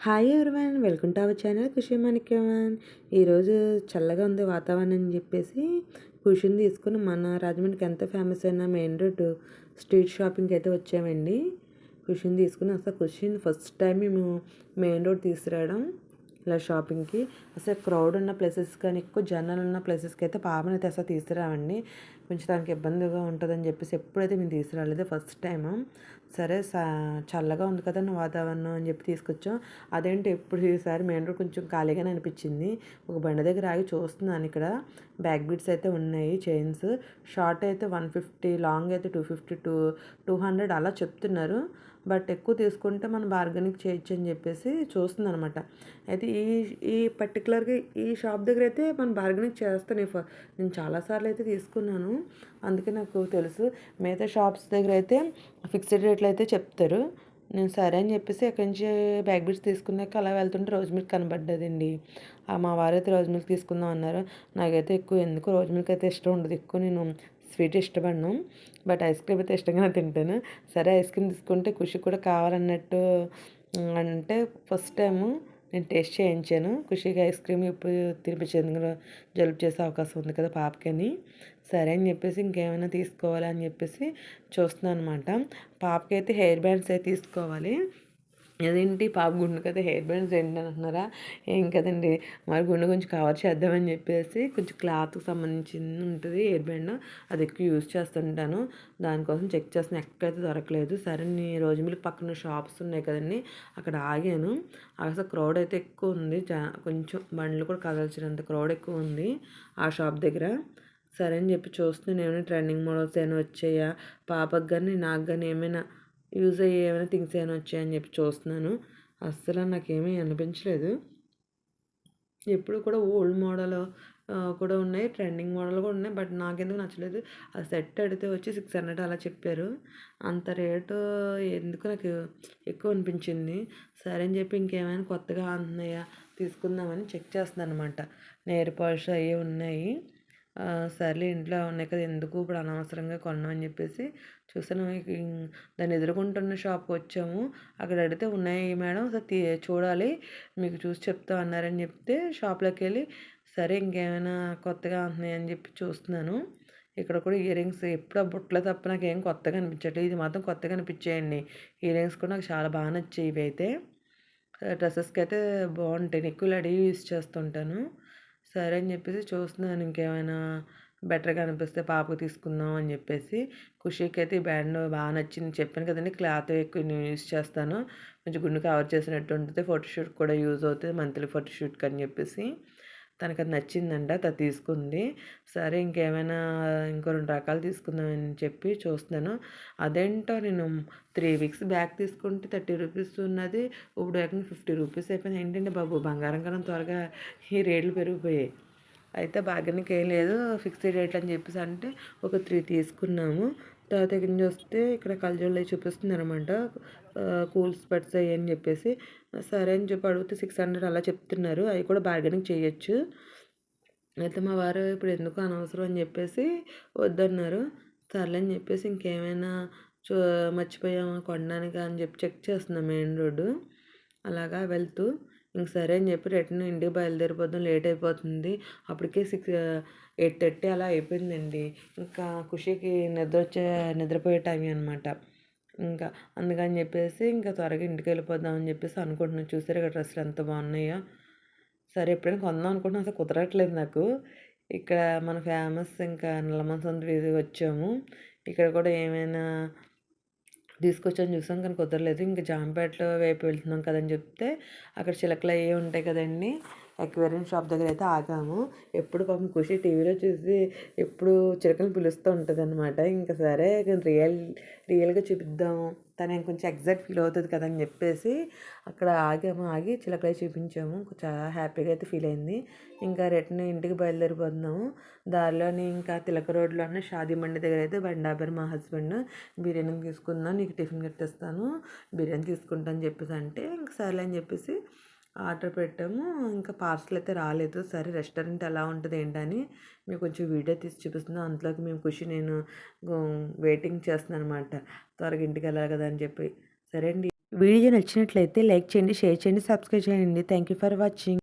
Hi everyone, welcome to our channel Khushi మాణిక్యవన్. ఈరోజు చల్లగా ఉంది వాతావరణం అని చెప్పేసి ఖుషిని తీసుకుని మన రాజమండ్రికి ఎంత ఫేమస్ అయిన మెయిన్ రోడ్ స్ట్రీట్ షాపింగ్కి అయితే వచ్చామండి. ఖుషిని తీసుకుని అసలు ఖుషిని ఫస్ట్ టైం మేము మెయిన్ రోడ్ తీసుకురావడం ఇలా షాపింగ్కి. అసలు క్రౌడ్ ఉన్న ప్లేసెస్ కానీ ఎక్కువ జనాలు ఉన్న ప్లేసెస్కి అయితే పాపని అయితే అసలు తీసుకురావండి, కొంచెం దానికి ఇబ్బందిగా ఉంటుందని చెప్పేసి ఎప్పుడైతే మేము తీసుకురాలేదు ఫస్ట్ టైము. సరే చల్లగా ఉంది కదా వాతావరణం అని చెప్పి తీసుకొచ్చాం. అదేంటి ఎప్పుడు ఈసారి మెయిన్ రోడ్ కొంచెం ఖాళీగానే అనిపించింది. ఒక బండి దగ్గర ఆగి చూస్తున్నాను, ఇక్కడ బ్యాక్ బీట్స్ అయితే ఉన్నాయి, చైన్స్. షార్ట్ అయితే 150, లాంగ్ అయితే 250 to 200 అలా చెప్తున్నారు. బట్ ఎక్కువ తీసుకుంటే మనం బార్గెనింగ్ చేయొచ్చు అని చెప్పేసి చూస్తుంది అనమాట. అయితే ఈ ఈ పర్టికులర్గా ఈ షాప్ దగ్గర అయితే మనం బార్గెనింగ్ చేస్తాను. నేను చాలాసార్లు అయితే తీసుకున్నాను, అందుకే నాకు తెలుసు. మిగతా షాప్స్ దగ్గర అయితే ఫిక్స్డ్ రేట్లు అయితే చెప్తారు. నేను సరే అని చెప్పేసి అక్కడి నుంచి బ్యాగ్ బీట్స్ తీసుకున్నాక అలా వెళ్తుంటే రోజ్ మిల్క్ కనబడ్డదండి. మా వారైతే రోజ్ మిల్క్ తీసుకుందాం అన్నారు. నాకైతే ఎక్కువ ఎందుకు రోజ్ మిల్క్ అయితే ఇష్టం ఉండదు, ఎక్కువ నేను స్వీట్ ఇష్టపడను. బట్ ఐస్ క్రీమ్ అయితే ఇష్టంగానే తింటాను. సరే ఐస్ క్రీమ్ తీసుకుంటే ఖుషి కూడా కావాలన్నట్టు అంటే ఫస్ట్ టైము నేను టేస్ట్ చేయించాను. ఖుషిగా ఐస్ క్రీమ్ ఇప్పుడు తినిపించేందుకు జలుబు చేసే అవకాశం ఉంది కదా పాపకని. సరే అని చెప్పేసి ఇంకేమైనా తీసుకోవాలి అని చెప్పేసి చూస్తున్నాను అనమాట. పాపకైతే హెయిర్ బ్యాండ్స్ అయితే తీసుకోవాలి. అదేంటి పాప గుండు కదా హెయిర్ బ్యాండ్స్ ఏంటి అంటున్నారా? ఏం కదండి, మరి గుండు కొంచెం కవర్ చేద్దామని చెప్పేసి కొంచెం క్లాత్కి సంబంధించింది ఉంటుంది హెయిర్ బ్యాండ్, అది ఎక్కువ యూజ్ చేస్తుంటాను. దానికోసం చెక్ చేస్తాను, ఎక్కడైతే దొరకలేదు. సరే రోజు మిల్క్ పక్కన షాప్స్ ఉన్నాయి కదండి, అక్కడ ఆగాను. అసలు క్రౌడ్ అయితే ఎక్కువ ఉంది, కొంచెం బండ్లు కూడా కదల్చినంత క్రౌడ్ ఎక్కువ ఉంది ఆ షాప్ దగ్గర. సరే అని చెప్పి చూస్తున్నాను ఏమైనా ట్రెండింగ్ మోడల్స్ ఏమైనా వచ్చాయా పాపకు కానీ నాకు కానీ ఏమైనా యూజ్ అయ్యే ఏమైనా థింగ్స్ ఏమైనా వచ్చాయని చెప్పి చూస్తున్నాను. అస్సలు నాకేమీ అనిపించలేదు. ఎప్పుడు కూడా ఓల్డ్ మోడల్ కూడా ఉన్నాయి, ట్రెండింగ్ మోడల్ కూడా ఉన్నాయి, బట్ నాకెందుకు నచ్చలేదు. ఆ సెట్ అడిగితే వచ్చి 600 అలా చెప్పారు. అంత రేటు ఎందుకు నాకు ఎక్కువ అనిపించింది. సరే అని చెప్పి ఇంకేమైనా కొత్తగా అంటున్నాయా తీసుకుందామని చెక్ చేస్తున్నాను అనమాట. నెయిల్ పాలిష్ అవి ఉన్నాయి. సర్లే ఇంట్లో ఉన్నాయి కదా ఎందుకు ఇప్పుడు అనవసరంగా కొన్నాం అని చెప్పేసి చూసాను. దాన్ని ఎదుర్కొంటున్న షాప్కి వచ్చాము. అక్కడ అడిగితే ఉన్నాయి మేడం, అసలు చూడాలి మీకు చూసి చెప్తా అన్నారని చెప్తే షాప్లోకి వెళ్ళి సరే ఇంకేమైనా కొత్తగా ఉంటున్నాయని చెప్పి చూస్తున్నాను. ఇక్కడ కూడా ఇయర్ రింగ్స్ ఎప్పుడు ఆ బుట్టలు తప్ప నాకు ఏం కొత్తగా అనిపించట్లేదు, ఇది మాత్రం కొత్తగా అనిపించేయండి. ఇయర్ రింగ్స్ కూడా నాకు చాలా బాగా నచ్చాయి. ఇవి అయితే డ్రెస్సెస్కి అయితే బాగుంటాయి, నేను ఎక్కువ రెడీ యూస్ చేస్తుంటాను. సరే అని చెప్పేసి చూస్తున్నాను ఇంకేమైనా బెటర్గా అనిపిస్తే పాపకు తీసుకుందాం అని చెప్పేసి. ఖుషికి అయితే ఈ బ్యాండ్ బాగా నచ్చింది, చెప్పాను కదండి క్లాత్ ఎక్కువ నేను యూస్ చేస్తాను, కొంచెం గుండు కవర్ చేసినట్టు ఉంటుంది, ఫోటోషూట్ కూడా యూజ్ అవుతుంది, మంత్లీ ఫోటోషూట్కి అని చెప్పేసి. తనకు అది నచ్చిందంట, తను తీసుకుంది. సరే ఇంకేమైనా ఇంకో 2 రకాలు తీసుకుందామని చెప్పి చూస్తున్నాను. అదేంటో నేను 3 weeks బ్యాక్ తీసుకుంటే 30 రూపీస్ ఉన్నది, ఇప్పుడు ఏకంగా 50 రూపీస్ అయిపోయింది. ఏంటంటే బాబు బంగారం కన్నా త్వరగా ఈ రేట్లు పెరిగిపోయాయి. అయితే బార్గెనింగ్ ఏం లేదు, ఫిక్స్డ్ రేట్ అని చెప్పేసి అంటే ఒక 3 తీసుకున్నాము. తర్వాత దగ్గర నుంచి వస్తే ఇక్కడ కళ్ళజోళ్ళు అవి చూపిస్తుంది అనమాట, కూల్ స్పెట్స్ అవి అని చెప్పేసి. సరే అని చెప్పి అడిగితే 600 అలా చెప్తున్నారు, అవి కూడా బార్గెనింగ్ చేయొచ్చు. అయితే మా వారు ఇప్పుడు ఎందుకు అనవసరం అని చెప్పేసి వద్దన్నారు. సర్లే అని చెప్పేసి ఇంకేమైనా చూ మర్చిపోయామా కొనడానికి అని చెప్పి చెక్ చేస్తున్నాం మెయిన్ రోడ్డు. అలాగా వెళ్తూ ఇంక సరే అని చెప్పి రిటర్న్ ఇంటికి బయలుదేరిపోదాం, లేట్ అయిపోతుంది. అప్పటికే 8:30 అలా అయిపోయిందండి. ఇంకా ఖుషికి నిద్రపోయే టైం అనమాట. ఇంకా అందుకని చెప్పేసి ఇంకా త్వరగా ఇంటికి వెళ్ళిపోదాం అని చెప్పేసి అనుకుంటున్నాను. చూసారు ఇక్కడ డ్రెస్సులు ఎంత బాగున్నాయో. సరే ఎప్పుడైనా కొందాం అనుకుంటున్నాను, అసలు కుదరట్లేదు నాకు. ఇక్కడ మన ఫేమస్ ఇంకా నల్లమల వీధి వచ్చాము. ఇక్కడ కూడా ఏమైనా తీసుకొచ్చని చూసాం కానీ కుదరలేదు. ఇంకా జాంపేటలో వైపు వెళ్తున్నాం కదని చెప్తే అక్కడ చిలకలు అవి ఉంటాయి కదండి, అక్వేరియం షాప్ దగ్గర అయితే ఆగాము. ఎప్పుడు పాపం ఖుషి టీవీలో చూసి ఎప్పుడు చిలకలు పిలుస్తూ ఉంటుంది అనమాట. ఇంకా సరే రియల్గా చూపిద్దాము, తను ఇంకొంచెం ఎగ్జైట్ ఫీల్ అవుతుంది కదా అని చెప్పేసి అక్కడ ఆగి చిలకలు చూపించాము. చాలా హ్యాపీగా అయితే ఫీల్ అయింది. ఇంకా రిటర్న్ ఇంటికి బయలుదేరిపోతున్నాము. దారిలోని ఇంకా తిలక రోడ్లోనే షాదీ మండి దగ్గర అయితే బండాబర్ మా హస్బెండ్ బిర్యానీ తీసుకుందాం, నీకు టిఫిన్ కట్టేస్తాను, బిర్యానీ తీసుకుంటా అని చెప్పేసి అంటే ఇంక సర్లే అని చెప్పేసి ఆర్డర్ పెట్టాము. ఇంకా పార్సల్ అయితే రాలేదు. సరే రెస్టారెంట్ ఎలా ఉంటుంది ఏంటని మీకు కొంచెం వీడియో తీసి చూపిస్తున్నాను. అంతలోకి మేము ఖుషి నేను వెయిటింగ్ చేస్తున్నాను అనమాట, త్వరగా ఇంటికి వెళ్ళాలి కదా అని చెప్పి. సరే అండి, వీడియో నచ్చినట్లయితే లైక్ చేయండి, షేర్ చేయండి, సబ్స్క్రైబ్ చేయండి. Thank you for watching.